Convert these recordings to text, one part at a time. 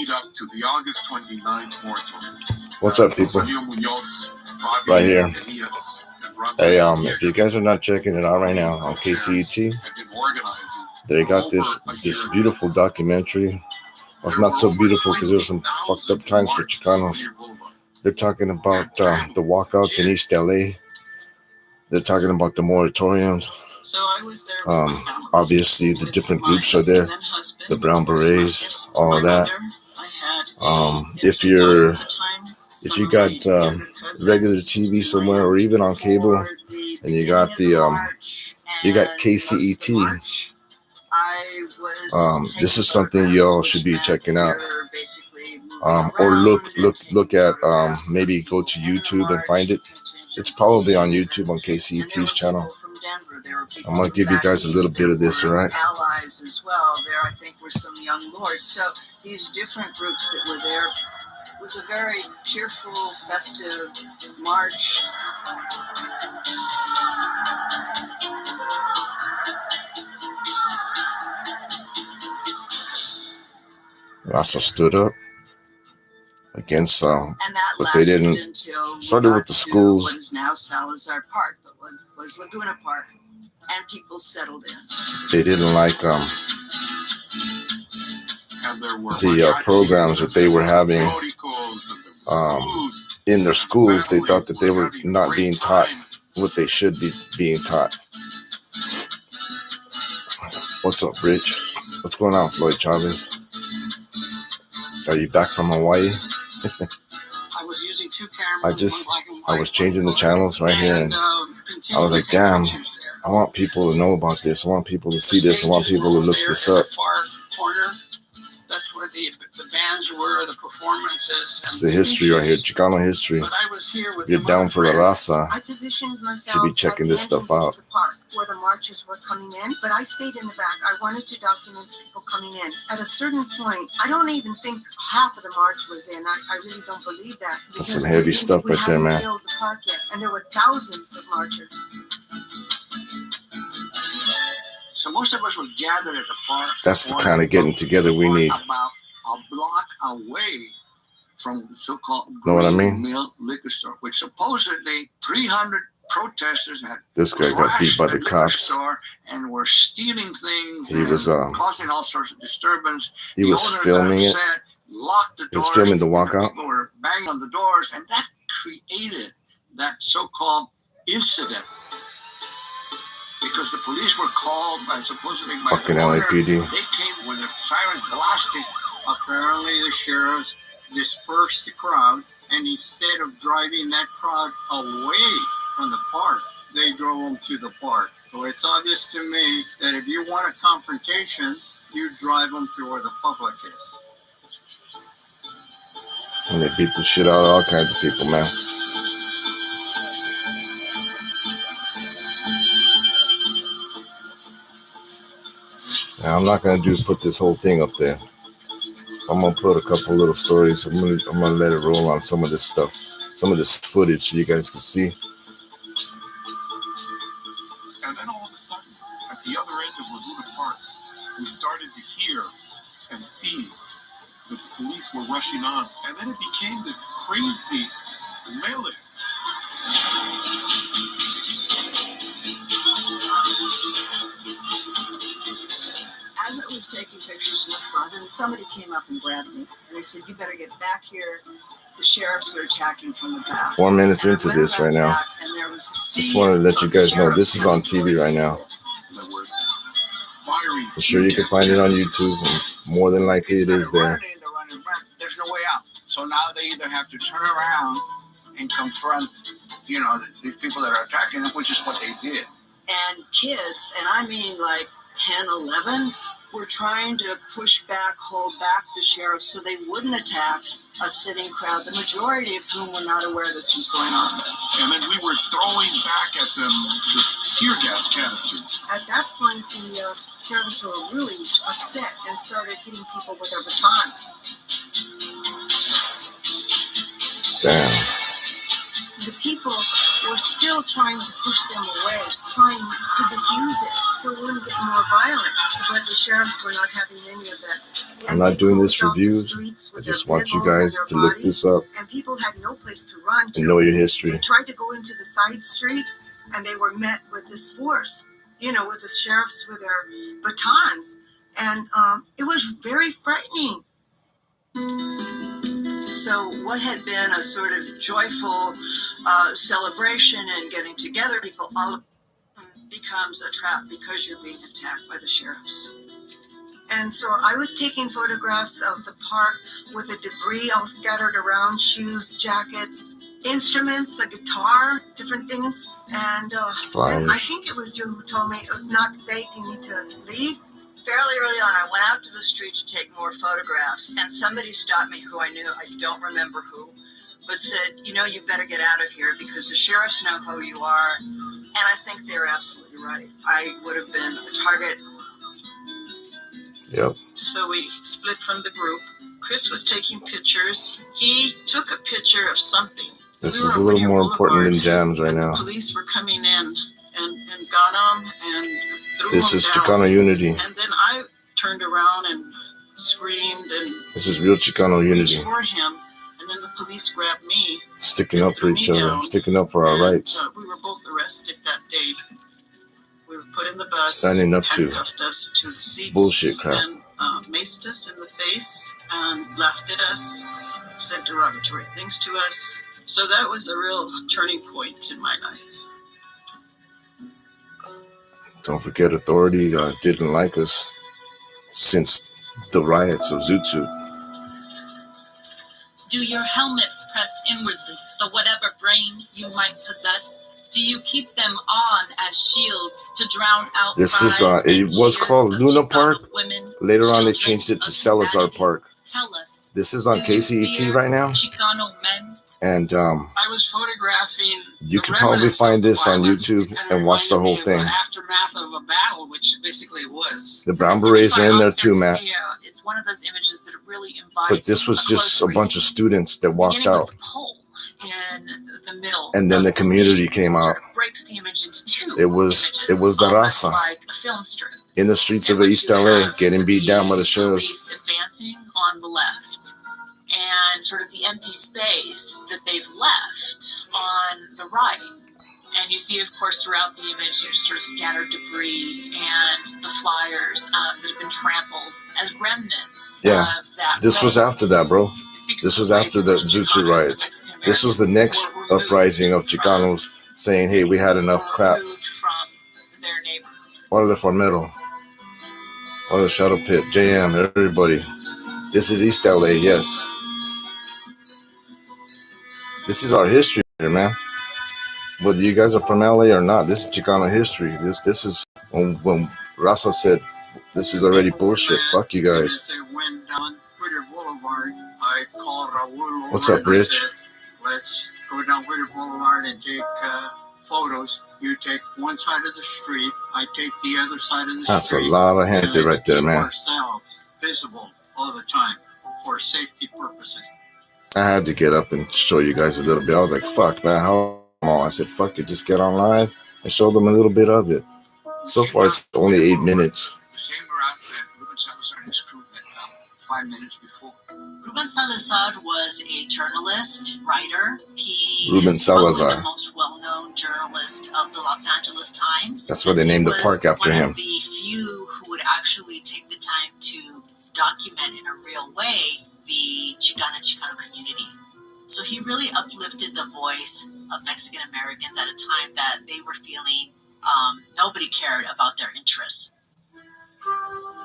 lead up to the August 29th moratorium. What's up, people? Right here. Hey, if you guys are not checking it out right now on KCET, they got this beautiful documentary. Well, it's not so beautiful because there's some fucked up times for Chicanos. They're talking about the walkouts in East LA. They're talking about the moratoriums. Obviously, the different groups are there. The Brown Berets, all of that. If you got regular TV somewhere or even on cable, and you got KCET, this is something y'all should be checking out. Or look at maybe go to YouTube and find it. It's probably on YouTube on KCET's channel. I'm gonna give you guys a little bit of this, all right? Allies as well. There, I think, were some young lords. So these different groups that were there, it was a very cheerful, festive march. Rasa stood up against but they didn't. Started with the schools. What is now Salazar Park, but was Laguna Park, and people settled in. They didn't like the programs that they were having in their schools. They thought that they were not being taught what they should be being taught. What's up, Rich? What's going on, Floyd Chavez? Are you back from Hawaii? I was using two cameras. I was changing the channels right here, and I was like, damn, I want people to know about this. I want people to see this. I want people to look this up. That's where the bands were, the performances. It's the history right here, Chicano history. If you're down for the raza, you should be checking this stuff out. Where the marches were coming in, but I stayed in the back. I wanted to document people coming in. At a certain point, I don't even think half of the march was in. I really don't believe that. That's some heavy stuff right there, man. Filled the park yet, and there were thousands of marchers. So most of us were gathered at the far. That's the kind of getting together we need. About a block away from the so-called know what I mean? Mill liquor store, which supposedly 300 protesters had. This guy got beat by the cops. And were stealing things. He was causing all sorts of disturbance. He was filming it. Locked the doors. He was filming the walkout. People were banging on the doors, and that created that so-called incident. Because the police were called by supposedly by fucking LAPD. They came with the sirens blasting. Apparently, the sheriffs dispersed the crowd, and instead of driving that crowd away from the park, they drove them to the park. So it's obvious to me that if you want a confrontation, you drive them to where the public is. And they beat the shit out of all kinds of people, man. Now, I'm not gonna put this whole thing up there. I'm gonna put a couple little stories. I'm gonna let it roll on some of this stuff, some of this footage, so you guys can see. And then all of a sudden, at the other end of Laguna Park, we started to hear and see that the police were rushing on, and then it became this crazy melee. As I was taking pictures in the front, and somebody came up and grabbed me, and they said, "You better get back here. The sheriffs are attacking from the back." 4 minutes into this right now. Just wanted to let you guys know this is on TV right now. I'm sure you can find it on YouTube, and more than likely it is there. There's no way out. So now they either have to turn around and confront, the people that are attacking them, which is what they did. And kids, and I mean like 10, 11, were trying to push back, hold back the sheriffs so they wouldn't attack a sitting crowd, the majority of whom were not aware this was going on. And then we were throwing back at them the tear gas canisters. At that point, the sheriffs were really upset and started hitting people with their batons. Damn. The people were still trying to push them away, trying to diffuse it so it wouldn't get more violent. But the sheriffs were not having any of that. I'm not doing this for views. I just want you guys to look this up and people had no place to run to. And know your history. They tried to go into the side streets and they were met with this force, with the sheriffs with their batons. And it was very frightening. So what had been a sort of joyful celebration and getting together, people all becomes a trap because you're being attacked by the sheriffs. And so I was taking photographs of the park with the debris all scattered around, shoes, jackets, instruments, a guitar, different things. And I think it was you who told me it's not safe, you need to leave. Fairly early on, I went out to the street to take more photographs, and somebody stopped me who I knew, I don't remember who, but said, you better get out of here because the sheriffs know who you are. And I think they're absolutely right. I would have been a target. Yep. So we split from the group. Chris was taking pictures. He took a picture of something. This is a little more important than jams right now. The police were coming in and got him and threw him This is down. Chicano unity. And then I turned around and screamed and This is real Chicano unity. reached for him. And then the police grabbed me. Sticking up for each other, sticking up for our rights. We were both arrested that day. We were put in the bus, Standing up to handcuffed us to the seats, bullshit crap. and maced us in the face and laughed at us, said derogatory things to us. So that was a real turning point in my life. Don't forget, authority didn't like us since the riots of Zoot Suit. Do your helmets press inwardly the whatever brain you might possess? Do you keep them on as shields to drown out? This is it was called Luna Park. Later on, they changed it to Salazar Park. Tell us. This is on KCET right now. Chicano men. And I was photographing. you can probably find this on YouTube and watch the whole thing. Aftermath of a battle, which basically was. The Brown Berets are in there too, man. It's one of those images that really invites. But this was just a bunch of students that walked out. In the middle, and then the community came out. Breaks the image into two. It was the raza like a film strip. In the streets of East LA, getting beat down by the sheriffs. Advancing on the left, and sort of the empty space that they've left on the right. And you see, of course, throughout the image, there's sort of scattered debris and the flyers that have been trampled as remnants of that. This was after that, bro. This was after the Zoot Suit riots. This was the next uprising of Chicanos saying, hey, we had enough crap. Orale Formero. Orale Shadow Pit. JM, everybody. This is East LA, yes. This is our history here, man. Whether you guys are from LA or not, this is Chicano history. This is when Raza said, this is already bullshit. Fuck you guys. What's up, Rich? Let's go down Whittier Boulevard and take photos. You take one side of the street, I take the other side of the street. That's a lot of gente right there, man. Ourselves visible all the time for safety purposes. I had to get up and show you guys a little bit. I was like, fuck, man, how long? I said, fuck it, just get on live and show them a little bit of it. So far, it's only 8 minutes. The same route that Ruben Salazar and his crew had 5 minutes before. Ruben Salazar was a journalist, writer. He Ruben is Salazar. probably the most well-known journalist of the Los Angeles Times. That's why they named the park after him. One of the few who would actually take the time to document in a real way the Chicano community. So he really uplifted the voice of Mexican Americans at a time that they were feeling nobody cared about their interests.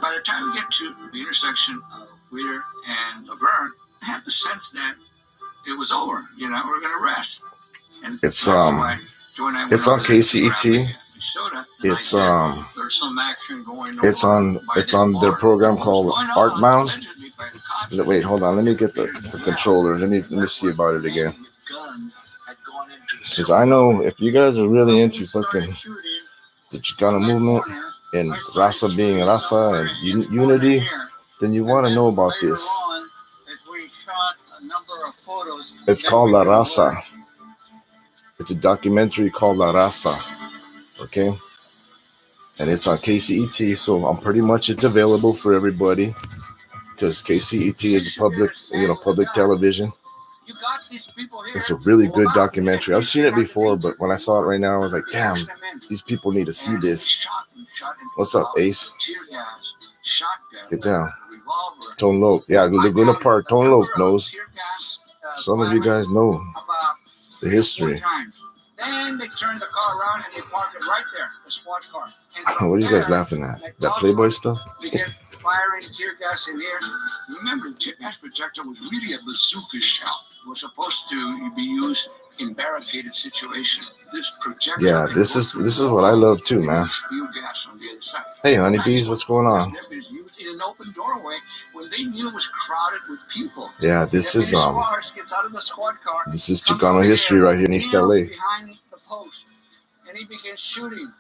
By the time we get to the intersection of Whittier and Laverne, I had the sense that it was over. We're going to rest. And it's on KCET. It's there's some action going on. It's on their program called Artbound. Wait, hold on. Let me get the controller. Let me see about it again. Because I know if you guys are really into fucking the Chicano movement and Raza being Raza and unity, then you want to know about this. It's called La Raza. It's a documentary called La Raza. Okay? and it's on KCET, so I'm pretty much it's available for everybody because KCET is public television. It's a really good documentary. I've seen it before, but when I saw it right now, I was like, damn, these people need to see this. What's up, Ace? Get down. Tone Loc. Yeah, Laguna Park. Tone Loc knows. Some of you guys know the history. Then they turn the car around and they park it right there, the squad car. What are you guys laughing at? That Playboy stuff? Begin firing tear gas in here. Remember, the tear gas projectile was really a bazooka shell. It was supposed to be used in barricaded situations. This projectile. Yeah, this is what I love too, man. Gas on the other side. Hey, honeybees, what's going on? It was used in an open doorway when they knew it was crowded with people. Yeah, this is gets out of the squad car. This is Chicano history right here in East LA. Behind the post, and he began shooting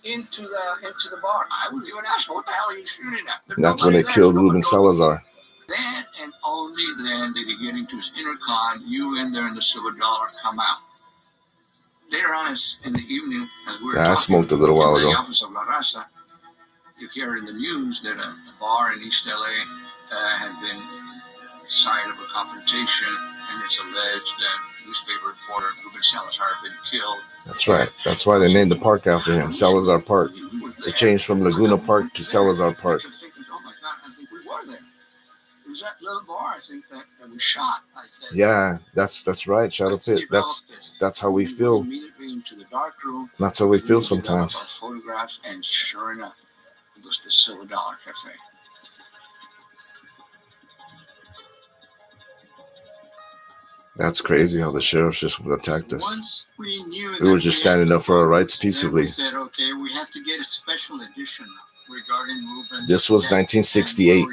into the bar. I was even asking, what the hell are you shooting at? That's when they killed Ruben Salazar. Then and only then did he get into his intercom. You in there in the silver dollar come out. Later on in the evening, as we were talking, I smoked a little while ago. In the office of La Raza, you hear in the news that a bar in East LA had been the site of a confrontation, and it's alleged that newspaper reporter Ruben Salazar had been killed. That's right. That's why they named the park after him, Salazar Park. They changed from Laguna Park to Salazar Park. I kept thinking, oh my God, I think we were there. It was that little bar, I think, that was shot. I said, yeah, that's right, Shadow Pit. That's how we feel. Immediately into the dark room. That's how we feel sometimes. Photographs, and sure enough, it was the Silver Dollar Cafe. That's crazy how the sheriffs just attacked us. Once we knew we were just standing up for our rights peaceably. We said, okay, we have to get a special edition regarding Ruben. This was 1968.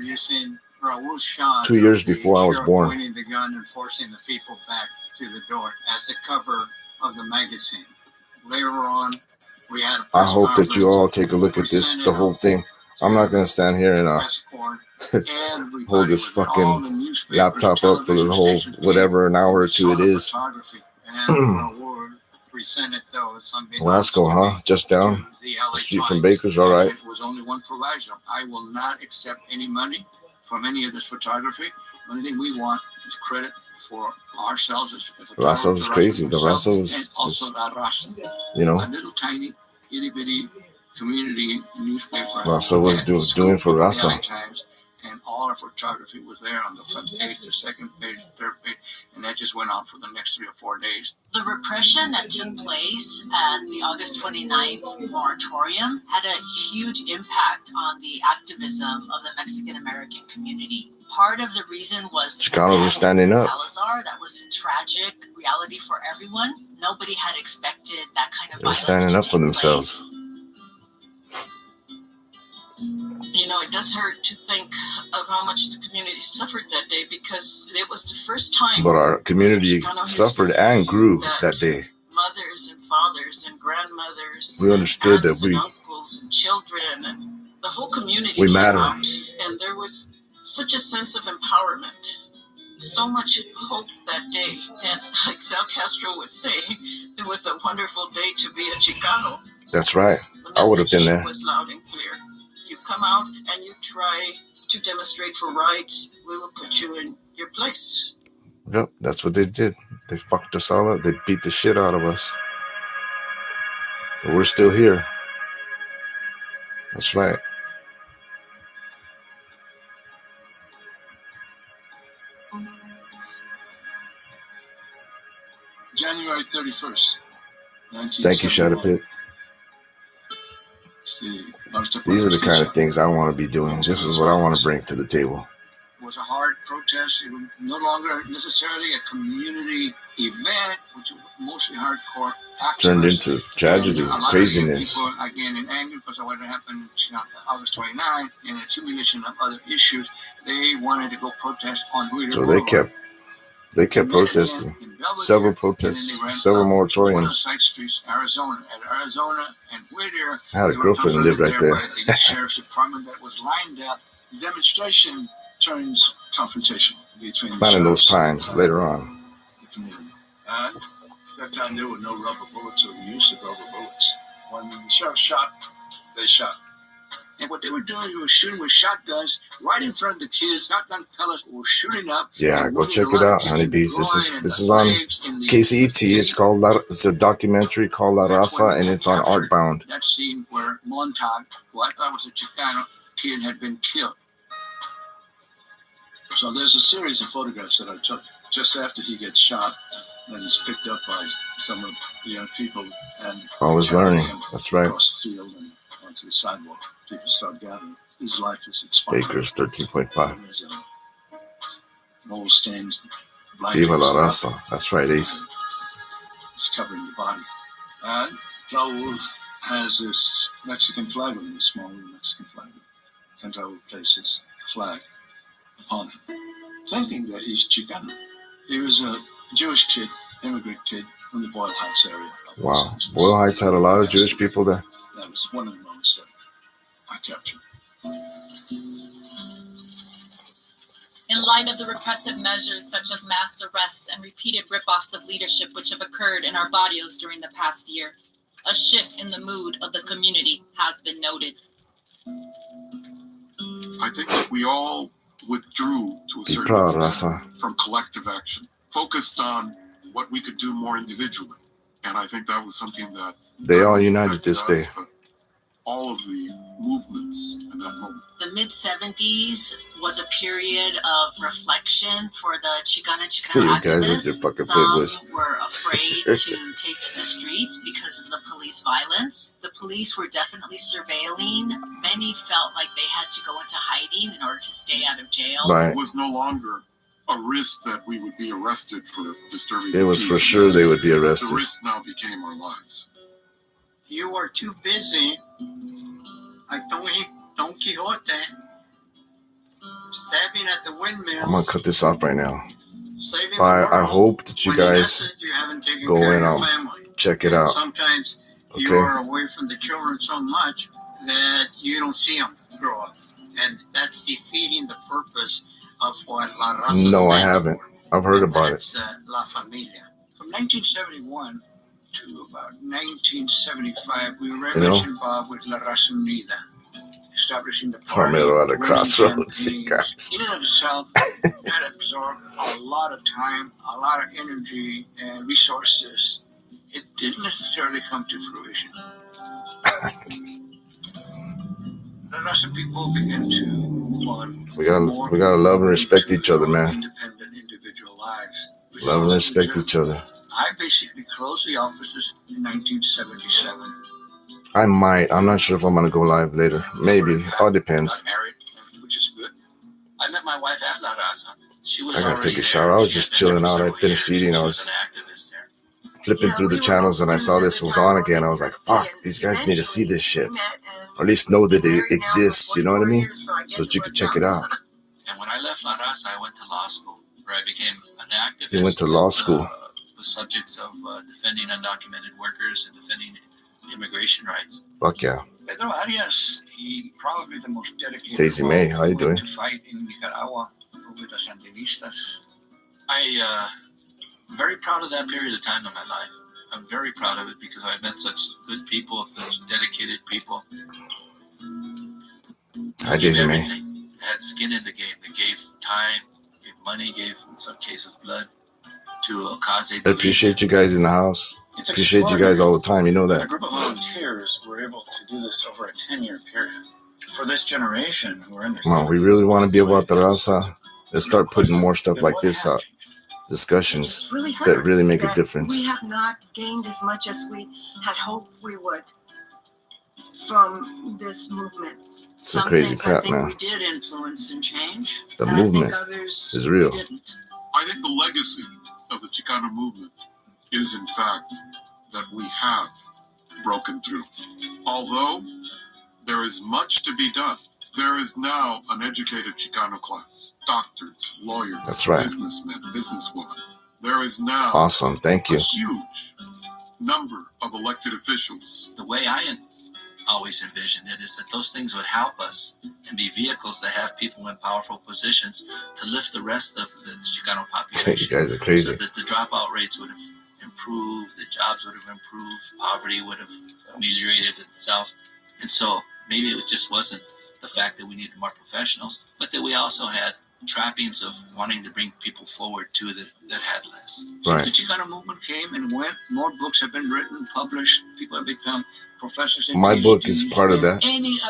2 years before I was born. Pointing the gun and forcing the people back to the door as the cover of the magazine. Later on, we had I hope that you all take a look at this, the whole thing. I'm not going to stand here and hold this fucking laptop up for the whole whatever an hour or two it is. Wasco, huh? Just down the street from Baker's, all right. It was only one proviso. I will not accept any money from any of this photography. The only thing we want is credit for ourselves as the photographer. Raza was crazy. The Raza was, and also La Raza. You know, a little tiny, itty bitty community newspaper. Raza was doing for Raza. And all our photography was there on the front page, the second page, the third page, and that just went on for the next 3 or 4 days. The repression that took place at the August 29th moratorium had a huge impact on the activism of the Mexican-American community. Part of the reason was Chicano was standing up. Salazar. That was a tragic reality for everyone. Nobody had expected that kind of violence. They were standing up for themselves. You know, it does hurt to think of how much the community suffered that day because it was the first time. But our community suffered and grew that day. Mothers and fathers and grandmothers. We understood that we, and uncles and children and the whole community. We matter. Out, and there was such a sense of empowerment. So much hope that day. And like Sal Castro would say, it was a wonderful day to be a Chicano. That's right. I would have been there. The message was loud and clear. You come out and you try to demonstrate for rights, we will put you in your place. Yep, that's what they did. They fucked us all up. They beat the shit out of us. But we're still here. That's right. January 31st, 1971. Thank you, Shadow Pit. These are the kind of things I want to be doing. This is what I want to bring to the table. It was a hard protest. It was no longer necessarily a community event, which was mostly hardcore activists. Turned into tragedy, craziness. People, again, in anger because of what happened August 29th and accumulation of other issues, they wanted to go protest on Huida. So they kept protesting. Several protests, several moratoriums. Side streets, Arizona. At Arizona and Whittier, I had a girlfriend who lived right there. The sheriff's department that was lined up. The demonstration turns confrontational between not in those times, later on. The community. And at that time, there were no rubber bullets or the use of rubber bullets. When the sheriff shot they shot. And what they were doing was shooting with shotguns right in front of the kids. Shotgun pellets were shooting up. Yeah, go check it out, honeybees. This is on KCET. It's a documentary called La Raza, and it's on Artbound. That scene where Montag, who I thought was a Chicano kid, had been killed. So there's a series of photographs that I took just after he gets shot, and he's picked up by some of the young people and always learning. That's right. Across the field and onto the sidewalk. People start gathering. His life is expired. Baker's 13.5. There's old stains. Viva la raza. That's right, Ace. It's covering the body. And Raul has this Mexican flag with him, a small Mexican flag. And Raul places a flag upon him, thinking that he's Chicano. He was a Jewish kid, immigrant kid from the Boyle Heights area. Wow. Boyle Heights had a lot of Jewish people there. That was one of the moments that I captured. In light of the repressive measures such as mass arrests and repeated rip-offs of leadership which have occurred in our barrios during the past year, a shift in the mood of the community has been noted. I think that we all withdrew to a certain extent from collective action, focused on what we could do more individually. And I think that was something that they all united this day. All of the movements at that moment. The mid-70s was a period of reflection for the Chicano activists. Some were afraid to take to the streets because of the police violence. The police were definitely surveilling. Many felt like they had to go into hiding in order to stay out of jail. Right. It was no longer a risk that we would be arrested for disturbing the peace. For sure they would be arrested. The risk now became our lives. You were too busy, like Don Quixote, stabbing at the windmills. I'm gonna cut this off right now. I hope that you guys go in and check it out. Sometimes you are away from the children so much that you don't see them grow up, and that's defeating the purpose of what La Raza No, I haven't. I've heard about it. La Familia. From 1971 to about 1975, we were very much involved with La Raza Unida, establishing the party. Carmelo at a crossroads. In and of itself, that absorbed a lot of time, a lot of energy and resources. It didn't necessarily come to fruition. The Raza people begin to move on. We gotta love and respect each other, man. Independent individual lives. Love and respect each other. I basically closed the offices in 1977. I'm not sure if I'm gonna go live later. Maybe. All depends. Got married, which is good. I met my wife at La Raza. She was I gotta take a shower. I was just chilling out. I finished eating. I was flipping through the channels and I saw this was on again. I was like, fuck, these guys need to see this shit. Or at least know that it exists, you know what I mean? So that you can check it out. And when I left La Raza, I went to law school, where I became an activist. You went to law school. With subjects of defending undocumented workers and defending immigration rights. Fuck yeah. Pedro Arias, he probably the most dedicated. Daisy May, how you doing? To fight in Nicaragua with the Sandinistas. I'm very proud of that period of time in my life. I'm very proud of it because I met such good people, such dedicated people. Hi, Daisy May. They had skin in the game. They gave time, gave money, gave in some cases blood to a cause. I appreciate you guys in the house. Appreciate you guys all the time. You know that. A group of volunteers were able to do this over a 10-year period. For this generation who are in their Well, we really want to be about the Raza. Let's start putting more stuff like this out. Discussions that really make a difference. We have not gained as much as we had hoped we would from this movement. It's a crazy crap now. We did influence and change. The movement is real. I think the legacy of the Chicano movement is, in fact, that we have broken through. Although there is much to be done, there is now an educated Chicano class. Doctors, lawyers, that's right. Businessmen, businesswomen. There is now awesome. Thank you. A huge number of elected officials. The way I always envisioned it is that those things would help us and be vehicles that have people in powerful positions to lift the rest of the Chicano population. You guys are crazy. So that the dropout rates would have improved, the jobs would have improved, poverty would have ameliorated itself. And so maybe it just wasn't the fact that we needed more professionals, but that we also had trappings of wanting to bring people forward too that had less. Right. Since the Chicano movement came and went, more books have been written, published, people have become professors. My book is part of that.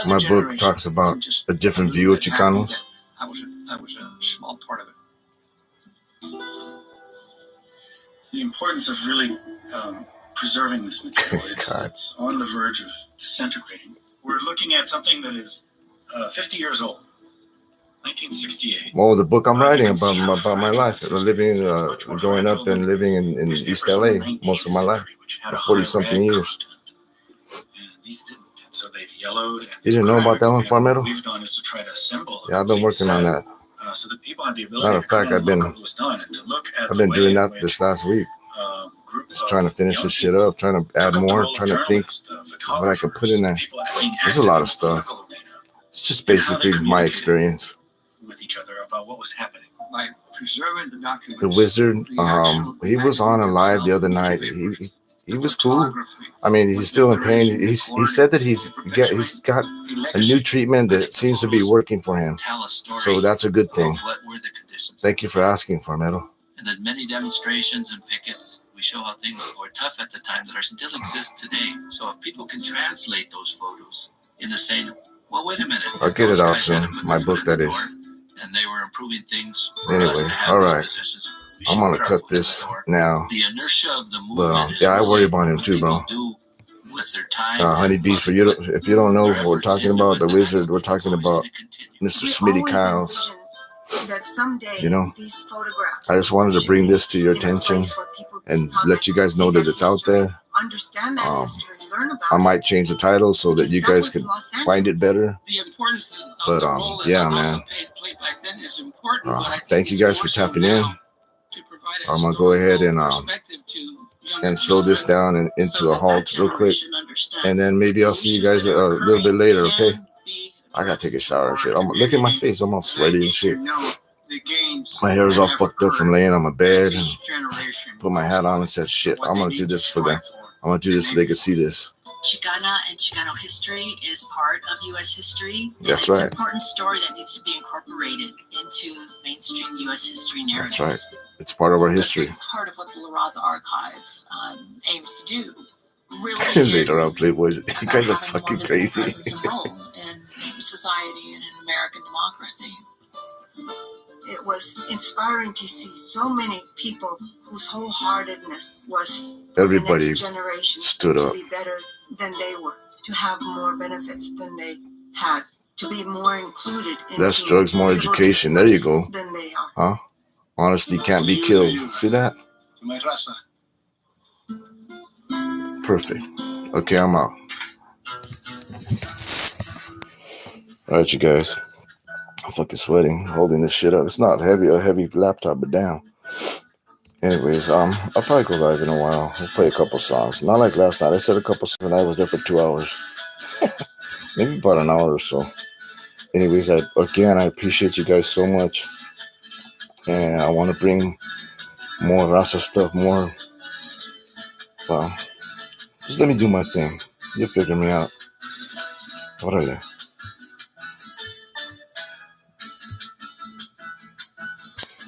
My book talks about a different view of Chicanos. I was a small part of it. The importance of really preserving this material. It's on the verge of disintegrating. We're looking at something that is 50 years old, 1968. Well, the book I'm writing about my life, living, growing up and living in East LA most of my life, for 40-something years. And these didn't, and so they've yellowed. You didn't know about that one, Farmedo? What we've done is to try to assemble. Yeah, I've been working on that. So that people have the ability. Matter of fact, I've been doing that this last week. Just trying to finish this shit up, trying to add more, trying to think what I can put in there. There's a lot of stuff. It's just basically my experience. With each other about what was happening. By preserving the documents. The Wizard, he was on a live the other night. He was cool. I mean, he's still in pain. He said that he's got a new treatment that seems to be working for him. So that's a good thing. Thank you for asking, Farmedo. And then many demonstrations and pickets, we show how things were tough at the time that are still exist today. So if people can translate those photos in the same, well, wait a minute. I'll get it out soon. My book, that is. And they were improving things. Anyway, all right. I'm gonna cut this now. The inertia of the movement. But yeah, I worry about him too, bro. Honeybee, for you, if you don't know what we're talking about, the Wizard, we're talking about Mr. Smitty Kyles. That someday, you know, these photographs, I just wanted to bring this to your attention and let you guys know that it's out there. Understand that history, learn about I might change the title so that you guys could find it better. But yeah, man. Thank you guys for tapping in. I'm gonna go ahead and slow this down and into a halt real quick, and then maybe I'll see you guys a little bit later. Okay. I gotta take a shower and shit. Look at my face. I'm all sweaty and shit. My hair is all fucked up from laying on my bed and put my hat on and said, shit, I'm gonna do this for them. I'm gonna do this so they can see this. Chicana and Chicano history is part of U.S. history. That's it's right. an important story that needs to be incorporated into mainstream U.S. history narratives. That's right. It's part of our history. Part of what the La Raza Archive aims to do. Really Later on, Playboys. You guys are having fucking more crazy. presence and role in society and in American democracy. it was inspiring to see so many people whose wholeheartedness was everybody the next generation stood up to be better than they were, to have more benefits than they had, to be more included. Less drugs, more education. There you go. Than they are. Huh? Honesty can't be killed. See that? Perfect. Okay, I'm out. All right, you guys. I'm fucking sweating, holding this shit up. It's not heavy, a heavy laptop, but down. Anyways, I'll probably go live in a while. We'll play a couple songs. Not like last night. I said a couple songs and I was there for 2 hours. Maybe about an hour or so. Anyways, I appreciate you guys so much. And I want to bring more Rasa stuff, more. Well, just let me do my thing. You'll figure me out. Órale.